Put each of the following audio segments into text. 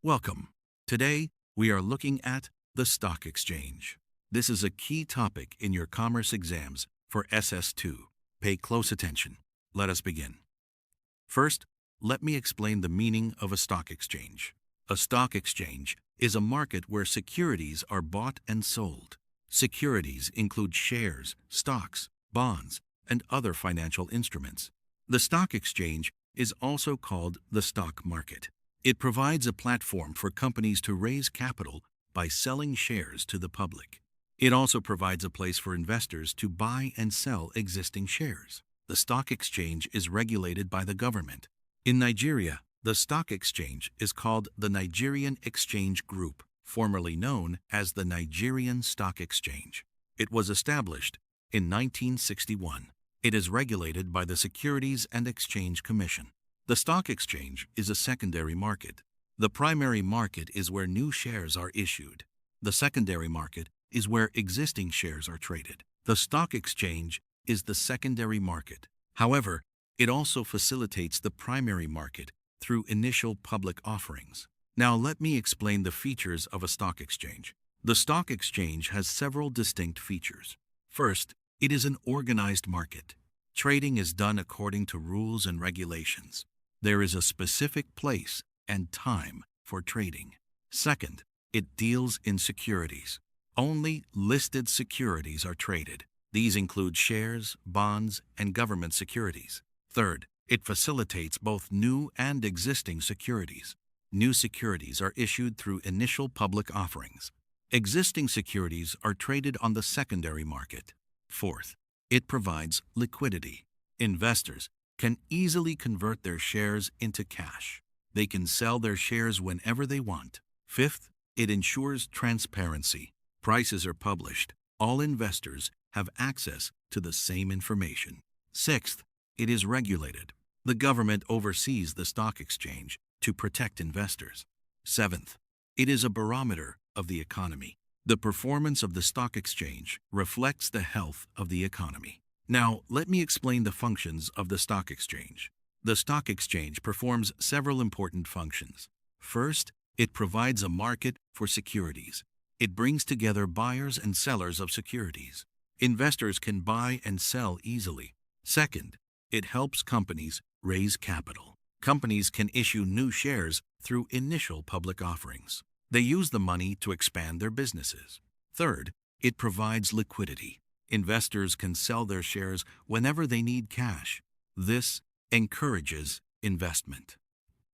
Welcome. Today, we are looking at the stock exchange. This is a key topic in your commerce exams for SS2. Pay close attention. Let us begin. First, let me explain the meaning of a stock exchange. A stock exchange is a market where securities are bought and sold. Securities include shares, stocks, bonds, and other financial instruments. The stock exchange is also called the stock market. It provides a platform for companies to raise capital by selling shares to the public. It also provides a place for investors to buy and sell existing shares. The stock exchange is regulated by the government. In Nigeria, the stock exchange is called the Nigerian Exchange Group, formerly known as the Nigerian Stock Exchange. It was established in 1961. It is regulated by the Securities and Exchange Commission. The stock exchange is a secondary market. The primary market is where new shares are issued. The secondary market is where existing shares are traded. The stock exchange is the secondary market. However, it also facilitates the primary market through initial public offerings. Now let me explain the features of a stock exchange. The stock exchange has several distinct features. First, it is an organized market. Trading is done according to rules and regulations. There is a specific place and time for trading. Second, it deals in securities. Only listed securities are traded. These include shares, bonds, and government securities. Third, it facilitates both new and existing securities. New securities are issued through initial public offerings. Existing securities are traded on the secondary market. Fourth, it provides liquidity. Investors can easily convert their shares into cash. They can sell their shares whenever they want. Fifth, it ensures transparency. Prices are published. All investors have access to the same information. Sixth, it is regulated. The government oversees the stock exchange to protect investors. Seventh, it is a barometer of the economy. The performance of the stock exchange reflects the health of the economy. Now, let me explain the functions of the stock exchange. The stock exchange performs several important functions. First, it provides a market for securities. It brings together buyers and sellers of securities. Investors can buy and sell easily. Second, it helps companies raise capital. Companies can issue new shares through initial public offerings. They use the money to expand their businesses. Third, it provides liquidity. Investors can sell their shares whenever they need cash. This encourages investment.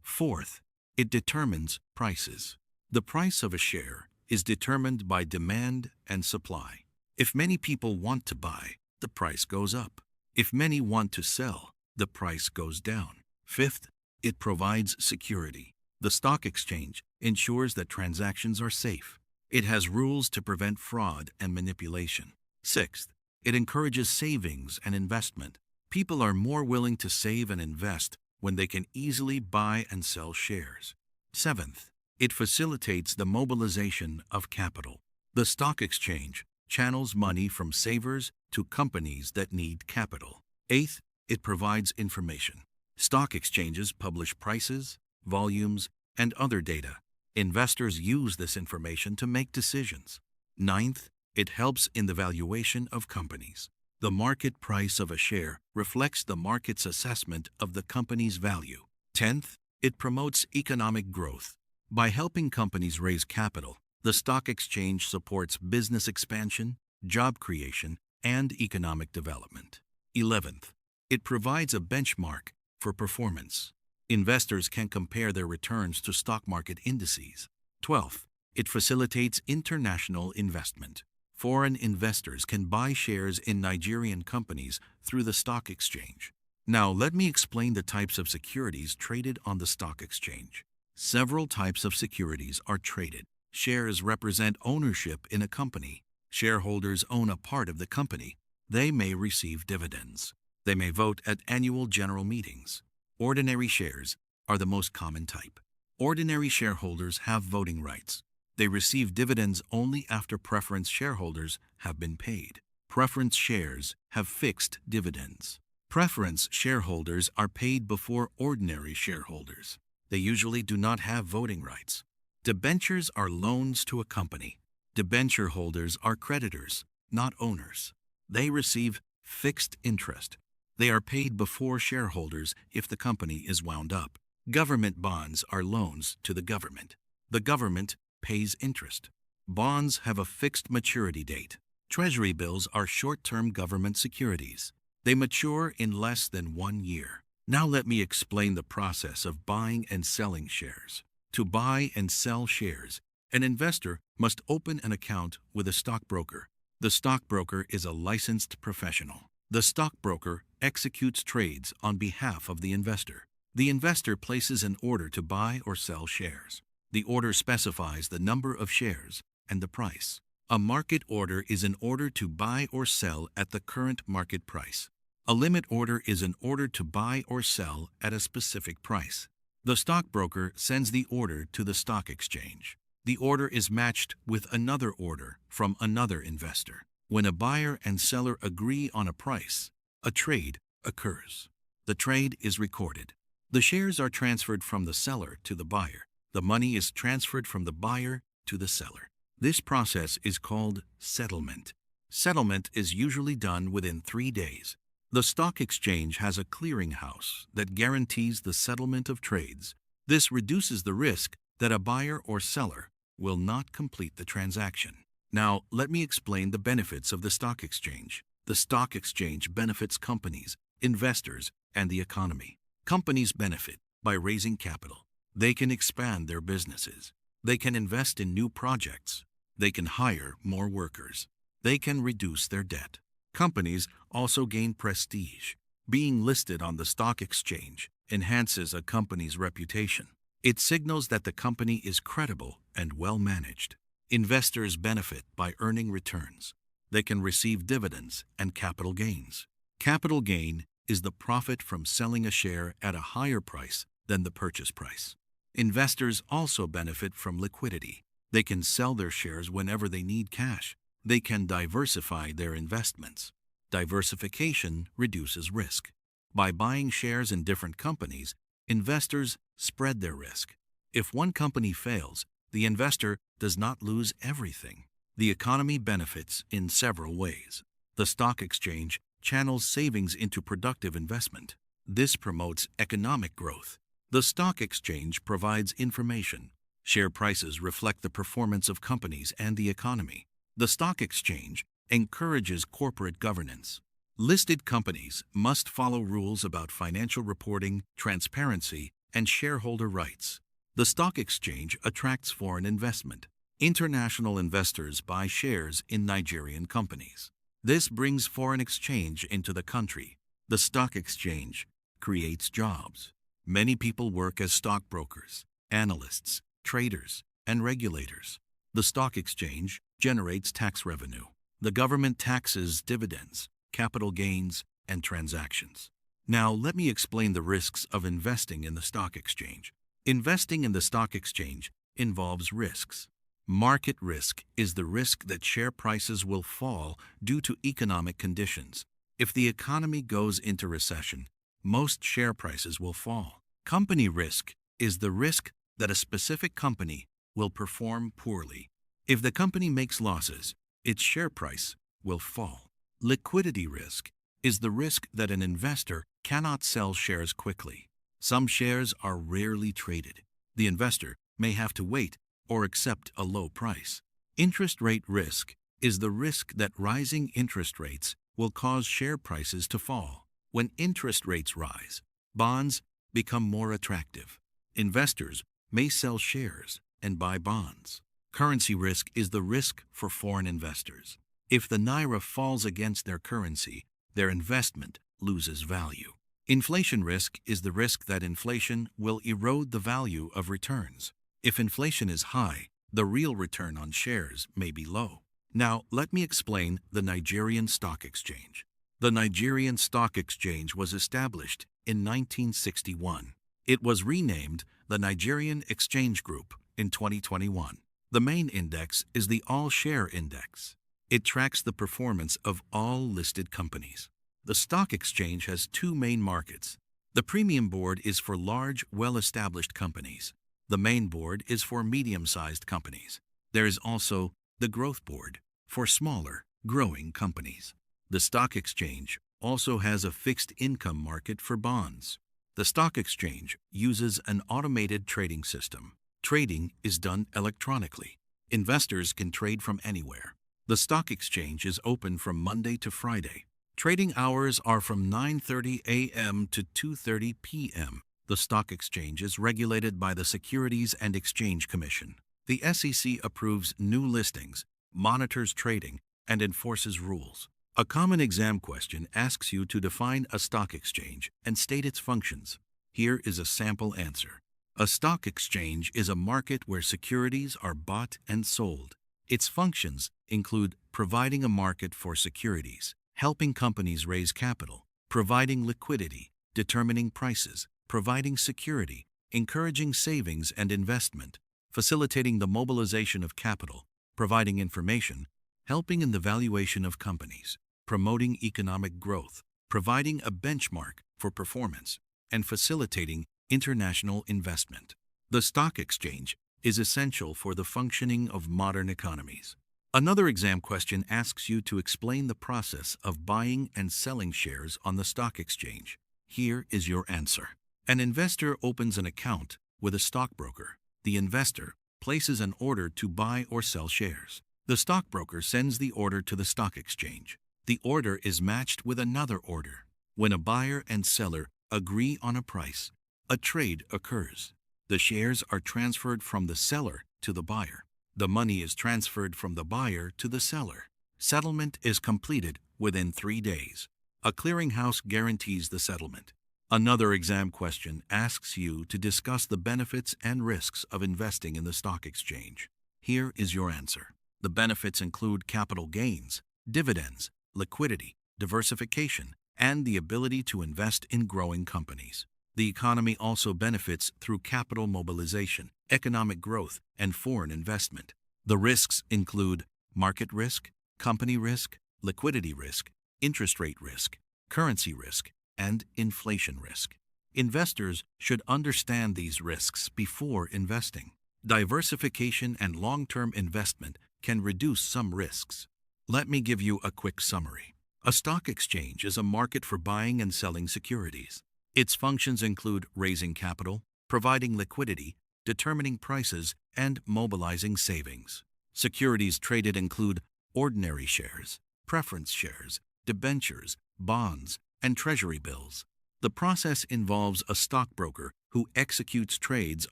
Fourth, it determines prices. The price of a share is determined by demand and supply. If many people want to buy, the price goes up. If many want to sell, the price goes down. Fifth, it provides security. The stock exchange ensures that transactions are safe. It has rules to prevent fraud and manipulation. Sixth, it encourages savings and investment. People are more willing to save and invest when they can easily buy and sell shares. Seventh, it facilitates the mobilization of capital. The stock exchange channels money from savers to companies that need capital. Eighth, it provides information. Stock exchanges publish prices, volumes, and other data. Investors use this information to make decisions. Ninth, it helps in the valuation of companies. The market price of a share reflects the market's assessment of the company's value. Tenth, it promotes economic growth. By helping companies raise capital, the stock exchange supports business expansion, job creation, and economic development. 11th, it provides a benchmark for performance. Investors can compare their returns to stock market indices. 12th, it facilitates international investment. Foreign investors can buy shares in Nigerian companies through the stock exchange. Now, let me explain the types of securities traded on the stock exchange. Several types of securities are traded. Shares represent ownership in a company. Shareholders own a part of the company. They may receive dividends. They may vote at annual general meetings. Ordinary shares are the most common type. Ordinary shareholders have voting rights. They receive dividends only after preference shareholders have been paid. Preference shares have fixed dividends. Preference shareholders are paid before ordinary shareholders. They usually do not have voting rights. Debentures are loans to a company. Debenture holders are creditors, not owners. They receive fixed interest. They are paid before shareholders if the company is wound up. Government bonds are loans to the government. The government pays interest. Bonds have a fixed maturity date. Treasury bills are short-term government securities. They mature in less than 1 year. Now let me explain the process of buying and selling shares. To buy and sell shares, an investor must open an account with a stockbroker. The stockbroker is a licensed professional. The stockbroker executes trades on behalf of the investor. The investor places an order to buy or sell shares. The order specifies the number of shares and the price. A market order is an order to buy or sell at the current market price. A limit order is an order to buy or sell at a specific price. The stockbroker sends the order to the stock exchange. The order is matched with another order from another investor. When a buyer and seller agree on a price, a trade occurs. The trade is recorded. The shares are transferred from the seller to the buyer. The money is transferred from the buyer to the seller. This process is called settlement. Settlement is usually done within 3 days. The stock exchange has a clearinghouse that guarantees the settlement of trades. This reduces the risk that a buyer or seller will not complete the transaction. Now, let me explain the benefits of the stock exchange. The stock exchange benefits companies, investors, and the economy. Companies benefit by raising capital. They can expand their businesses. They can invest in new projects. They can hire more workers. They can reduce their debt. Companies also gain prestige. Being listed on the stock exchange enhances a company's reputation. It signals that the company is credible and well managed. Investors benefit by earning returns. They can receive dividends and capital gains. Capital gain is the profit from selling a share at a higher price than the purchase price. Investors also benefit from liquidity. They can sell their shares whenever they need cash. They can diversify their investments. Diversification reduces risk. By buying shares in different companies, investors spread their risk. If one company fails, the investor does not lose everything. The economy benefits in several ways. The stock exchange channels savings into productive investment. This promotes economic growth. The stock exchange provides information. Share prices reflect the performance of companies and the economy. The stock exchange encourages corporate governance. Listed companies must follow rules about financial reporting, transparency, and shareholder rights. The stock exchange attracts foreign investment. International investors buy shares in Nigerian companies. This brings foreign exchange into the country. The stock exchange creates jobs. Many people work as stockbrokers, analysts, traders, and regulators. The stock exchange generates tax revenue. The government taxes dividends, capital gains, and transactions. Now, let me explain the risks of investing in the stock exchange. Investing in the stock exchange involves risks. Market risk is the risk that share prices will fall due to economic conditions. If the economy goes into recession, most share prices will fall. Company risk is the risk that a specific company will perform poorly. If the company makes losses, its share price will fall. Liquidity risk is the risk that an investor cannot sell shares quickly. Some shares are rarely traded. The investor may have to wait or accept a low price. Interest rate risk is the risk that rising interest rates will cause share prices to fall. When interest rates rise, bonds become more attractive. Investors may sell shares and buy bonds. Currency risk is the risk for foreign investors. If the naira falls against their currency, their investment loses value. Inflation risk is the risk that inflation will erode the value of returns. If inflation is high, the real return on shares may be low. Now, let me explain the Nigerian Stock Exchange. The Nigerian Stock Exchange was established in 1961. It was renamed the Nigerian Exchange Group in 2021. The main index is the All-Share Index. It tracks the performance of all listed companies. The stock exchange has two main markets. The premium board is for large, well-established companies. The main board is for medium-sized companies. There is also the growth board for smaller, growing companies. The stock exchange also has a fixed income market for bonds. The stock exchange uses an automated trading system. Trading is done electronically. Investors can trade from anywhere. The stock exchange is open from Monday to Friday. Trading hours are from 9:30 a.m. to 2:30 p.m. The stock exchange is regulated by the Securities and Exchange Commission. The SEC approves new listings, monitors trading, and enforces rules. A common exam question asks you to define a stock exchange and state its functions. Here is a sample answer. A stock exchange is a market where securities are bought and sold. Its functions include providing a market for securities, helping companies raise capital, providing liquidity, determining prices, providing security, encouraging savings and investment, facilitating the mobilization of capital, providing information, helping in the valuation of companies, promoting economic growth, providing a benchmark for performance, and facilitating international investment. The stock exchange is essential for the functioning of modern economies. Another exam question asks you to explain the process of buying and selling shares on the stock exchange. Here is your answer. An investor opens an account with a stockbroker. The investor places an order to buy or sell shares. The stockbroker sends the order to the stock exchange. The order is matched with another order. When a buyer and seller agree on a price, a trade occurs. The shares are transferred from the seller to the buyer. The money is transferred from the buyer to the seller. Settlement is completed within 3 days. A clearinghouse guarantees the settlement. Another exam question asks you to discuss the benefits and risks of investing in the stock exchange. Here is your answer. The benefits include capital gains, dividends, liquidity, diversification, and the ability to invest in growing companies. The economy also benefits through capital mobilization, economic growth, and foreign investment. The risks include market risk, company risk, liquidity risk, interest rate risk, currency risk, and inflation risk. Investors should understand these risks before investing. Diversification and long-term investment can reduce some risks. Let me give you a quick summary. A stock exchange is a market for buying and selling securities. Its functions include raising capital, providing liquidity, determining prices, and mobilizing savings. Securities traded include ordinary shares, preference shares, debentures, bonds, and treasury bills. The process involves a stockbroker who executes trades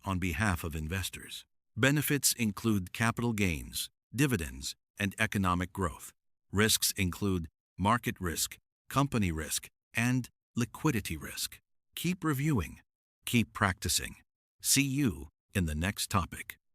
on behalf of investors. Benefits include capital gains, dividends, and economic growth. Risks include market risk, company risk, and liquidity risk. Keep reviewing. Keep practicing. See you in the next topic.